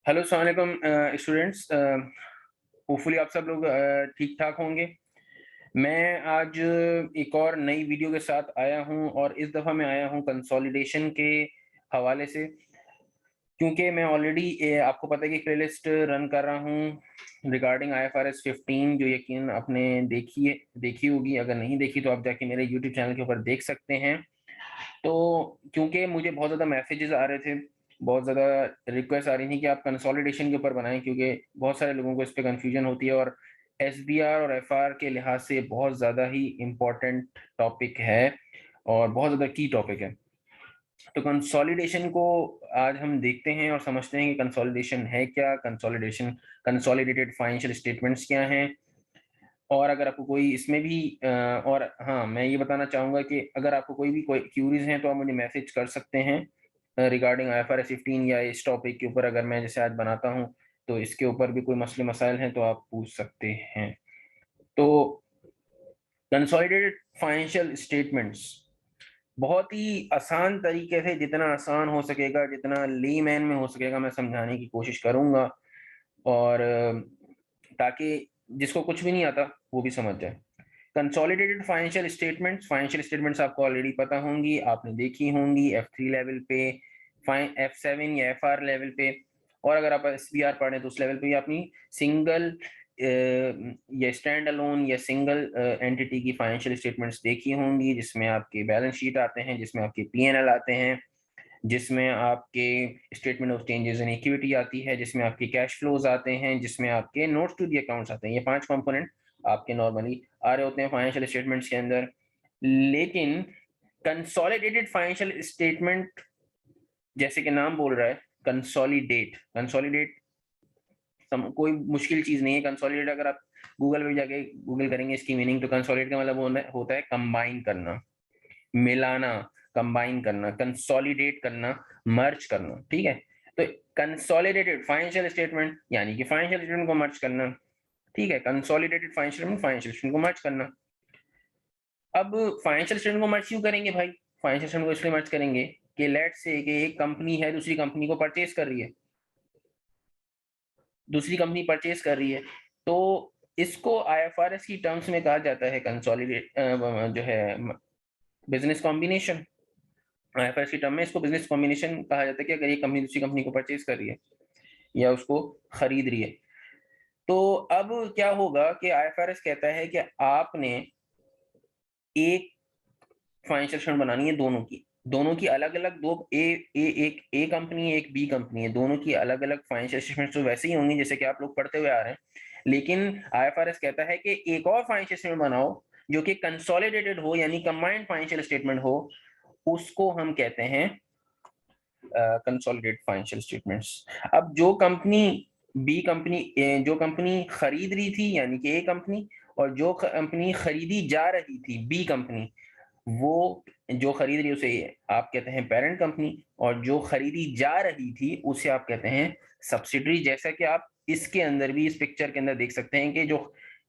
Hello, अस्सलाम वालेकुम students. Hopefully आप सब लोग ठीक ठाक होंगे। मैं आज एक और नई वीडियो के साथ आया हूं और इस दफ़ा मैं आया हूं कंसोलिडेशन के हवाले से, क्योंकि मैं ऑलरेडी आपको पता है कि प्लेलिस्ट रन कर रहा हूं रिगार्डिंग आईएफआरएस 15, जो यकीन आपने देखी होगी। अगर नहीं देखी तो आप जाके मेरे यूट्यूब चैनल के ऊपर देख सकते हैं। तो क्योंकि मुझे बहुत ज़्यादा मैसेजेस आ रहे थे, बहुत ज़्यादा रिक्वेस्ट आ रही थी कि आप कंसोलिडेशन के ऊपर बनाएँ, क्योंकि बहुत सारे लोगों को इस पे कन्फ्यूजन होती है और एसबीआर और एफआर के लिहाज से बहुत ज़्यादा ही इम्पोर्टेंट टॉपिक है और बहुत ज़्यादा की टॉपिक है। तो कंसोलिडेशन को आज हम देखते हैं और समझते हैं कि कंसोलिडेशन है क्या, कंसोलिडेटेड फाइनेंशियल स्टेटमेंट्स क्या हैं। और अगर आपको कोई इसमें भी और हाँ, मैं ये बताना चाहूँगा कि अगर आपको कोई क्यूरीज़ हैं तो आप मुझे मैसेज कर सकते हैं रिगार्डिंग आईएफआरएस 15 या इस टॉपिक के ऊपर। अगर मैं जैसे आज बनाता हूँ, तो इसके ऊपर भी कोई मसले मसाइल हैं तो आप पूछ सकते हैं। तो कंसोलिडेटेड फाइनेंशियल स्टेटमेंट्स बहुत ही आसान तरीके से, जितना आसान हो सकेगा, जितना लेमैन में हो सकेगा, मैं समझाने की कोशिश करूँगा और ताकि जिसको कुछ भी नहीं आता वो भी समझ जाए। कंसोलिडेटेड फाइनेंशियल स्टेटमेंट्स आपको ऑलरेडी पता होंगी, आपने देखी होंगी F3 लेवल पे, F7 या FR लेवल पे, और अगर आप SBR पढ़ें तो उस लेवल पे भी अपनी सिंगल या स्टैंड अलोन या सिंगल एंटिटी की फाइनेंशियल स्टेटमेंट्स देखी होंगी, जिसमें आपके बैलेंस शीट आते हैं, जिसमें आपके P&L आते हैं, जिसमें आपके statement of changes in equity आती है, जिसमें आपके कैश फ्लोज आते हैं, जिसमें आपके नोट्स टू दी अकाउंट्स आते हैं। ये 5 कंपोनेंट आपके नॉर्मली आ रहे होते हैं फाइनेंशियल स्टेटमेंट्स के अंदर। लेकिन कंसोलिडेटेड फाइनेंशियल स्टेटमेंट, जैसे कि नाम बोल रहा है, कंसोलिडेट कोई मुश्किल चीज़ नहीं है। कंसोलिडेट अगर आप गूगल पे जाके गूगल करेंगे इसकी मीनिंग, तो कंसोलिडेट का मतलब होता है कंबाइन करना, मिलाना, कंबाइन करना, कंसोलिडेट करना, मर्ज करना, ठीक है? तो कंसोलिडेटेड फाइनेंशियल स्टेटमेंट यानी कि फाइनेंशियल स्टेटमेंट को मर्ज करना, ठीक है? कंसोलिडेटेड फाइनेंशियल स्टेटमेंट को मर्ज करना। अब फाइनेंशियल स्टेटमेंट को मर्ज क्यों करेंगे भाई? फाइनेंशियल स्टेटमेंट को इसलिए मर्ज करेंगे कि लेट्स से कि एक कंपनी है, दूसरी कंपनी को परचेज़ कर रही है। दूसरी कंपनी परचेज़ कर रही है, तो इसको आईएफआरएस की टर्म्स में कहा जाता है जो है बिज़नेस कॉम्बिनेशन। आईएफआरएस की टर्म में इसको बिज़नेस कॉम्बिनेशन कहा जाता है कि अगर ये कंपनी दूसरी कंपनी को परचेज़ कर रही है या उसको खरीद रही है। तो अब क्या होगा कि आईएफआरएस कहता है कि आपने एक फाइनेंशियल स्टेटमेंट बनानी है दोनों की। दोनों की अलग-अलग, दो एक ए कंपनी है, एक बी कंपनी है। दोनों की अलग-अलग फाइनेंशियल स्टेटमेंट्स तो वैसे ही होंगी जैसे कि आप लोग पढ़ते हुए आ रहे हैं। लेकिन आईएफआरएस कहता है कि एक और फाइनेंशियल स्टेटमेंट बनाओ जो कि कंसोलिडेटेड हो, यानी कंबाइंड फाइनेंशियल स्टेटमेंट हो। उसको हम कहते हैं कंसोलिडेटेड फाइनेंशियल स्टेटमेंट्स। अब जो कंपनी खरीद रही थी यानी कि ए कंपनी, और जो कंपनी खरीदी जा रही थी बी कंपनी, वो जो खरीद रही है उसे आप कहते हैं पेरेंट कंपनी, और जो खरीदी जा रही थी उसे आप कहते हैं सब्सिडरी। जैसा कि आप इसके अंदर भी, इस पिक्चर के अंदर देख सकते हैं कि जो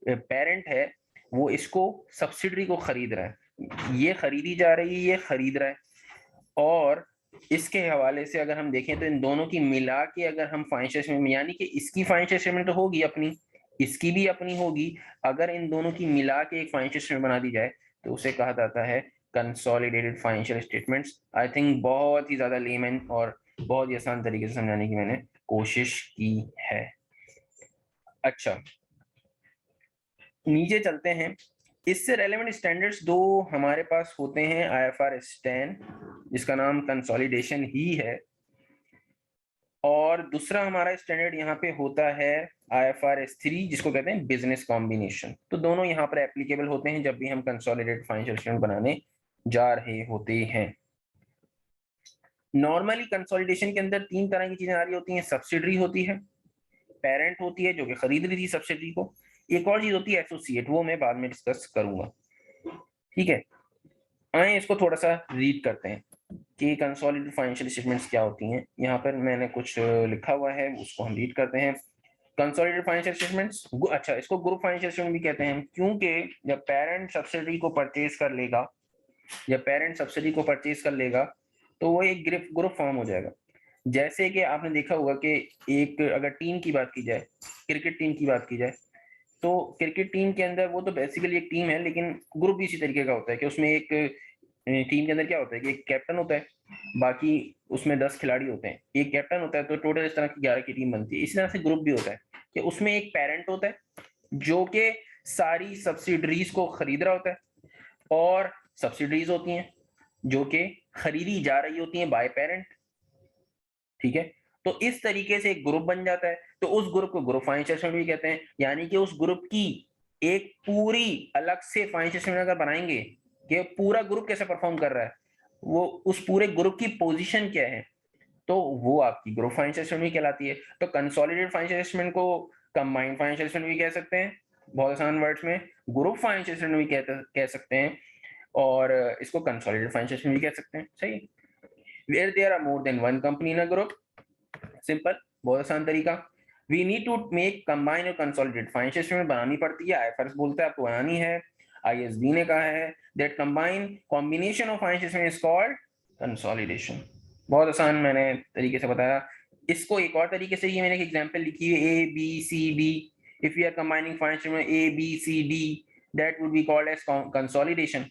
पेरेंट है वो इसको सब्सिडरी को खरीद रहा है, ये खरीदी जा रही है, ये खरीद रहा है। और इसके हवाले से अगर हम देखें तो इन दोनों की मिला के अगर हम फाइनेंशियल स्टेटमेंट, यानी कि इसकी फाइनेंशियल स्टेटमेंट तो होगी अपनी, इसकी भी अपनी होगी, अगर इन दोनों की मिला के एक फाइनेंशियल स्टेटमेंट बना दी जाए तो उसे कहा जाता है consolidated financial statements. I think बहुत ही ज्यादा लेमन और बहुत ही आसान तरीके से समझाने की मैंने कोशिश की है। अच्छा, नीचे चलते हैं। इससे रेलेवेंट स्टैंडर्ड्स दो हमारे पास होते हैं, आईएफआरएस 10 जिसका नाम कंसोलिडेशन ही है, और दूसरा हमारा स्टैंडर्ड यहाँ पे होता है आईएफआरएस 3 जिसको कहते हैं बिजनेस कॉम्बिनेशन। तो दोनों यहाँ पर एप्लीकेबल होते हैं जब भी हम कंसोलिडेटेड फाइनेंशियल स्टेटमेंट बनाने जा रहे होते हैं। नॉर्मली कंसोलिडेशन के अंदर 3 तरह की चीजें आ रही होती हैं। सब्सिडरी होती है, पेरेंट होती है जो कि खरीद रही थी सब्सिडरी को, एक और चीज होती है एसोसिएट, वो मैं बाद में डिस्कस करूंगा, ठीक है? आए इसको थोड़ा सा रीड करते हैं कि कंसोलिडेटेड फाइनेंशियल स्टेटमेंट्स क्या होती हैं। यहाँ पर मैंने कुछ लिखा हुआ है, उसको हम रीड करते हैं। कंसोलिडेटेड फाइनेंशियल स्टेटमेंट्स, अच्छा, इसको ग्रुप फाइनेंशियल स्टेटमेंट भी कहते हैं, क्योंकि जब पेरेंट सब्सिडी को परचेज कर लेगा, तो वो एक ग्रुप फॉर्म हो जाएगा। जैसे कि आपने देखा होगा कि एक अगर टीम की बात की जाए, क्रिकेट टीम की बात की जाए, तो क्रिकेट टीम के अंदर वो तो बेसिकली एक टीम है, लेकिन ग्रुप भी इसी तरीके का होता है कि उसमें एक टीम के अंदर क्या होता है कि एक कैप्टन होता है, बाकी उसमें 10 खिलाड़ी होते हैं, एक कैप्टन होता है, तो टोटल इस तरह की 11 की टीम बनती है। इसी तरह से ग्रुप भी होता है कि उसमें एक पेरेंट होता है जो कि सारी सब्सिडरीज को खरीद रहा होता है, और सब्सिडरीज होती हैं जो कि खरीदी जा रही होती हैं बाय पेरेंट। ठीक है, तो इस तरीके से एक ग्रुप बन जाता है, तो उस ग्रुप को ग्रुप फाइनेंशियल स्टेटमेंट भी कहते हैं, यानी कि उस ग्रुप की एक पूरी अलग से फाइनेंशियल स्टेटमेंट अगर बनाएंगे कि पूरा ग्रुप कैसे परफॉर्म कर रहा है, वो उस पूरे ग्रुप की पोजीशन क्या है, तो वो आपकी ग्रुप फाइनेंशियल स्टेटमेंट कहलाती है। तो कंसोलिडेटेड फाइनेंशियल स्टेटमेंट को कंबाइंड फाइनेंशियल स्टेटमेंट भी कह सकते हैं, बहुत आसान वर्ड्स में ग्रुप फाइनेंशियल स्टेटमेंट भी कह सकते हैं, और इसको कंसोलिडेटेड फाइनेंशियल स्टेटमेंट भी कह सकते हैं। सही, where there are more than one company in a group, simple, बहुत आसान तरीका। We need to make combine और कंसोलिडेट फाइनेंशियल स्टेटमेंट बनानी पड़ती है, आईएफआरएस बोलता है आपको बनानी है, आईएसबी ने कहा है that combine combination of financial statement is called consolidation. बहुत आसान मैंने तरीके से बताया। इसको एक और तरीके से, ये मैंने एक एग्जांपल लिखी है, A B C D, if we are combining financial statement A B C D, that would be called as consolidation.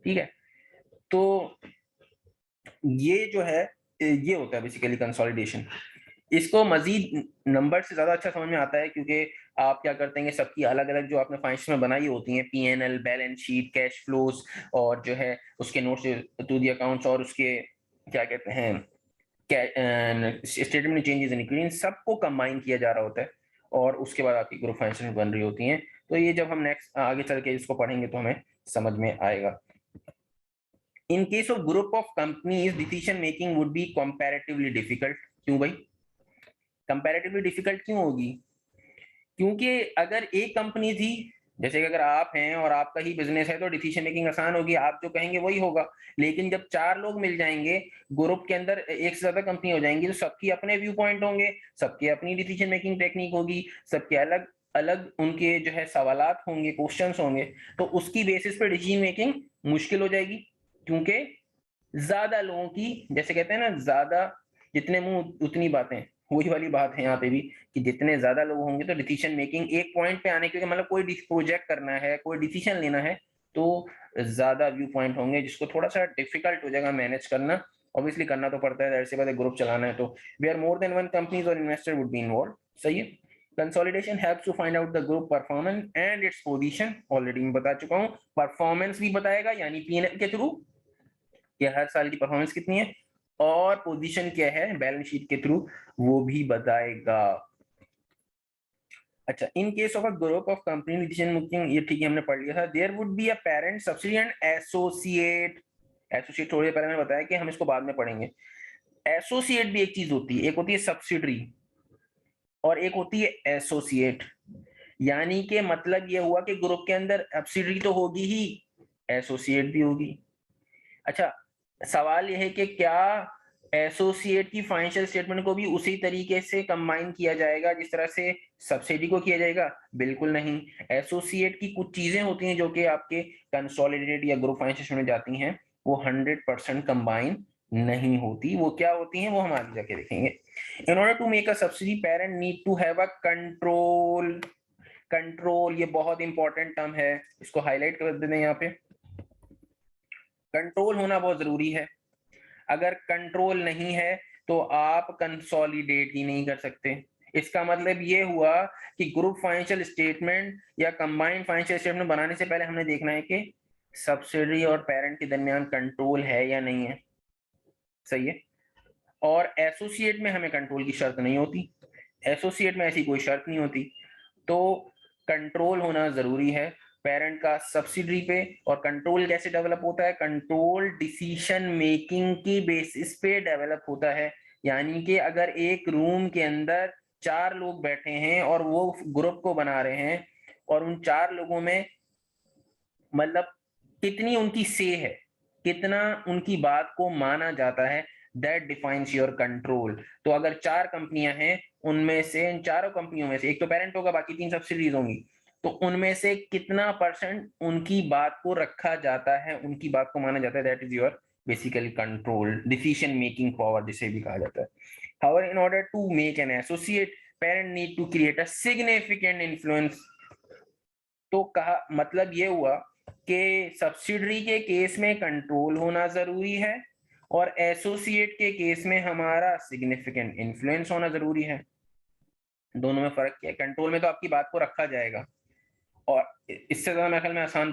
ठीक है, तो ये जो है ये होता है बेसिकली कंसोलिडेशन। इसको मजीद नंबर से ज्यादा अच्छा समझ में आता है, क्योंकि आप क्या करते हैं, सबकी अलग अलग जो आपने फाइनेंस में बनाई होती हैं, PNL, balance sheet, cash flows, और जो है उसके नोट्स टू दी अकाउंट्स, और उसके क्या कहते हैं स्टेटमेंट चेंजेस इन इक्विटी, सबको कंबाइन किया जा रहा होता है, और उसके बाद आपकी ग्रुप फाइनेंशियल बन रही होती हैं। तो ये जब हम नेक्स्ट आगे चल के इसको पढ़ेंगे तो हमें समझ में आएगा। इन case of group of companies decision making would be comparatively difficult. क्यों भाई कंपैरेटिवली डिफिकल्ट क्यों होगी? क्योंकि अगर एक कंपनी थी, जैसे कि अगर आप हैं और आपका ही बिजनेस है, तो डिसीजन मेकिंग आसान होगी, आप जो कहेंगे वही होगा। लेकिन जब 4 लोग मिल जाएंगे, ग्रुप के अंदर एक से ज्यादा कंपनी हो जाएंगी, तो सबकी अपने व्यू पॉइंट होंगे, सबकी अपनी डिसीजन मेकिंग टेक्निक होगी, सबके अलग अलग उनके जो है सवालात होंगे, क्वेश्चंस होंगे, तो उसकी बेसिस पे डिसीजन मेकिंग मुश्किल हो जाएगी। क्योंकि ज्यादा लोगों की, जैसे कहते हैं ना, ज्यादा जितने मुंह उतनी बातें, वही वाली बात है यहाँ पे भी, कि जितने ज्यादा लोग होंगे तो डिसीजन मेकिंग एक पॉइंट पे आने के लिए, मतलब कोई प्रोजेक्ट करना है, कोई डिसीजन लेना है, तो ज्यादा व्यू पॉइंट होंगे, जिसको थोड़ा सा डिफिकल्ट हो जाएगा मैनेज करना। ऑब्वियसली करना तो पड़ता है, दैट से बात है, ग्रुप चलाना है तो where more than one companies और इन्वेस्टर वुड बी इन्वॉल्व। सही है। Consolidation helps to find out the group performance and its position, already मैं बता चुका हूँ। परफॉर्मेंस भी बताएगा, यानी पीएनएल के थ्रू कि हर साल की परफॉर्मेंस कितनी है, और पोजीशन क्या है बैलेंस शीट के थ्रू, वो भी बताएगा। अच्छा, in case of a group of company decision making, ये ठीक है हमने पढ़ लिया था। There would be a parent, subsidy and associate. Associate थोड़ी देर पहले मैंने बताया कि हम इसको बाद में पढ़ेंगे। एसोसिएट भी एक चीज होती है, एक होती है सब्सिडरी और एक होती है एसोसिएट। यानी कि मतलब ये हुआ कि ग्रुप के अंदर सब्सिडरी तो होगी ही, एसोसिएट भी होगी। अच्छा, सवाल यह है कि क्या एसोसिएट की फाइनेंशियल स्टेटमेंट को भी उसी तरीके से कंबाइन किया जाएगा जिस तरह से सब्सिडी को किया जाएगा? बिल्कुल नहीं। एसोसिएट की कुछ चीजें होती हैं जो कि आपके कंसोलिडेटेड या ग्रुप फाइनेंशियल स्टेटमेंट में जाती हैं, वो 100% कंबाइन नहीं होती। वो क्या होती हैं वो हम आगे जाके देखेंगे। In order to make a subsidy, parent need to have a control. Control ये बहुत इंपॉर्टेंट टर्म है, इसको हाईलाइट कर देते हैं यहाँ पे। कंट्रोल होना बहुत जरूरी है। अगर कंट्रोल नहीं है तो आप कंसोलिडेट ही नहीं कर सकते। इसका मतलब ये हुआ कि ग्रुप फाइनेंशियल स्टेटमेंट या कंबाइंड फाइनेंशियल स्टेटमेंट बनाने से पहले हमने देखना है कि सब्सिडरी और पेरेंट के दरमियान कंट्रोल है या नहीं है। सही है। और एसोसिएट में हमें कंट्रोल की शर्त नहीं होती, एसोसिएट में ऐसी कोई शर्त नहीं होती। तो कंट्रोल होना जरूरी है पेरेंट का सब्सिडरी पे। और कंट्रोल कैसे डेवलप होता है? कंट्रोल डिसीजन मेकिंग की बेसिस पे डेवलप होता है। यानी कि अगर एक रूम के अंदर 4 लोग बैठे हैं और वो ग्रुप को बना रहे हैं, और उन 4 लोगों में मतलब कितनी उनकी से है, कितना उनकी बात को माना जाता है, दैट डिफाइंस योर कंट्रोल। तो अगर 4 कंपनियां हैं, उनमें से इन चारों कंपनियों में से एक तो पेरेंट होगा, बाकी 3 सब्सिडीज होंगी, तो उनमें से कितना परसेंट उनकी बात को रखा जाता है, उनकी बात को माना जाता है, that is your basically control, decision making power जिसे भी कहा जाता है। However in order to make an associate, parent need to create a significant influence. तो कहा मतलब ये हुआ कि सब्सिडरी के केस में कंट्रोल होना जरूरी है और एसोसिएट के केस में हमारा सिग्निफिकेंट इन्फ्लुएंस होना जरूरी है। दोनों में फर्क क्या है? कंट्रोल में तो आपकी बात को रखा जाएगा, और इससे ज्यादा मेरे ख्याल में आसान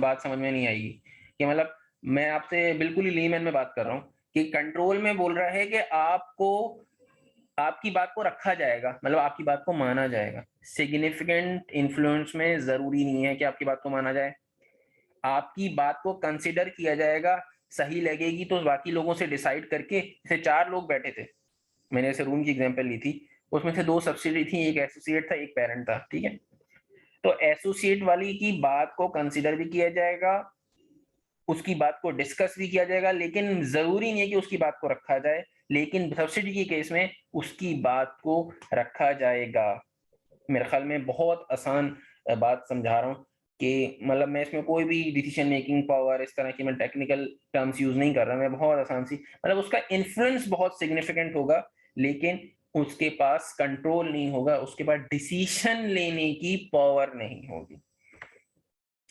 बात समझ में नहीं आएगी कि मतलब मैं आपसे बिल्कुल ही लेमैन में बात कर रहा हूँ कि कंट्रोल में बोल रहा है कि आपको आपकी बात को रखा जाएगा, मतलब आपकी बात को माना जाएगा। सिग्निफिकेंट इन्फ्लुएंस में जरूरी नहीं है कि आपकी बात को माना जाए, आपकी बात को कंसिडर किया जाएगा, सही लगेगी तो बाकी लोगों से डिसाइड करके। जैसे 4 लोग बैठे थे, मैंने ऐसे रूम की एग्जांपल ली थी, उसमें से 2 सब्सिडी थी, एक एसोसिएट था, एक पेरेंट था, ठीक है। तो एसोसिएट वाली की बात को कंसिडर भी किया जाएगा, उसकी बात को डिस्कस भी किया जाएगा, लेकिन जरूरी नहीं है कि उसकी बात को रखा जाए, लेकिन सब्सिडी के केस में उसकी बात को रखा जाएगा। मेरे ख्याल में बहुत आसान बात समझा रहा हूँ कि मतलब मैं इसमें कोई भी डिसीजन मेकिंग पावर इस तरह की मैं टेक्निकल टर्म्स यूज नहीं कर रहा, मैं बहुत आसान सी, मतलब उसका इन्फ्लुएंस बहुत सिग्निफिकेंट होगा, लेकिन उसके पास कंट्रोल नहीं होगा, उसके पास डिसीजन लेने की पावर नहीं होगी।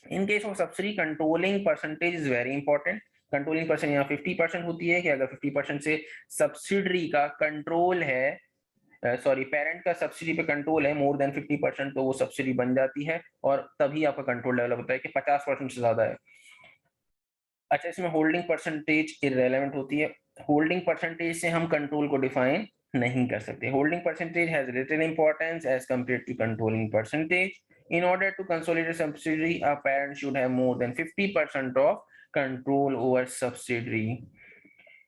इन case of subsidy, controlling percentage is very important. Controlling percent यहाँ 50% होती है कि अगर 50% से सब्सिडरी का कंट्रोल है, सॉरी पेरेंट का सब्सिडी पे कंट्रोल है मोर देन 50%, तो वो सब्सिडी बन जाती है और तभी आपका कंट्रोल डेवलप होता है कि 50% से ज्यादा है। अच्छा, इसमें होल्डिंग परसेंटेज इररेलेवेंट होती है। होल्डिंग परसेंटेज से हम कंट्रोल को डिफाइन नहीं कर सकते। Holding percentage has little importance as compared to controlling percentage. In order to consolidate subsidiary, a parent should have more than 50% of control over subsidiary.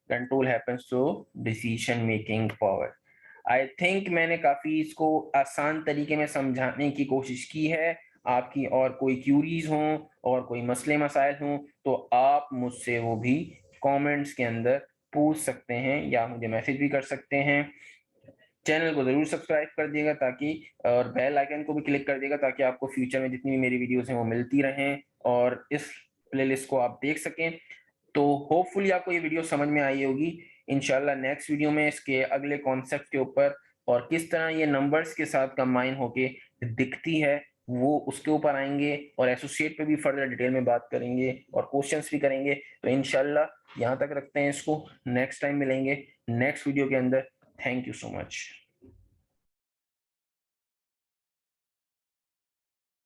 Control happens through decision making power. I think मैंने काफी इसको आसान तरीके में समझाने की कोशिश की है। आपकी और कोई क्यूरीज हों और कोई मसले मसाइल हों तो आप मुझसे वो भी कमेंट्स के अंदर पूछ सकते हैं या मुझे मैसेज भी कर सकते हैं। चैनल को जरूर सब्सक्राइब कर दिएगा ताकि, और बेल आइकन को भी क्लिक कर दिएगा ताकि आपको फ्यूचर में जितनी भी मेरी वीडियोस हैं वो मिलती रहें और इस प्लेलिस्ट को आप देख सकें। तो होपफुली आपको ये वीडियो समझ में आई होगी। इंशाल्लाह नेक्स्ट वीडियो में इसके अगले कॉन्सेप्ट के ऊपर और किस तरह ये नंबर्स के साथ कंबाइन होके दिखती है वो उसके ऊपर आएंगे, और एसोसिएट पे भी फर्दर डिटेल में बात करेंगे और क्वेश्चंस भी करेंगे। तो इंशाल्लाह यहाँ तक रखते हैं इसको, नेक्स्ट टाइम मिलेंगे नेक्स्ट वीडियो के अंदर। Thank you so much.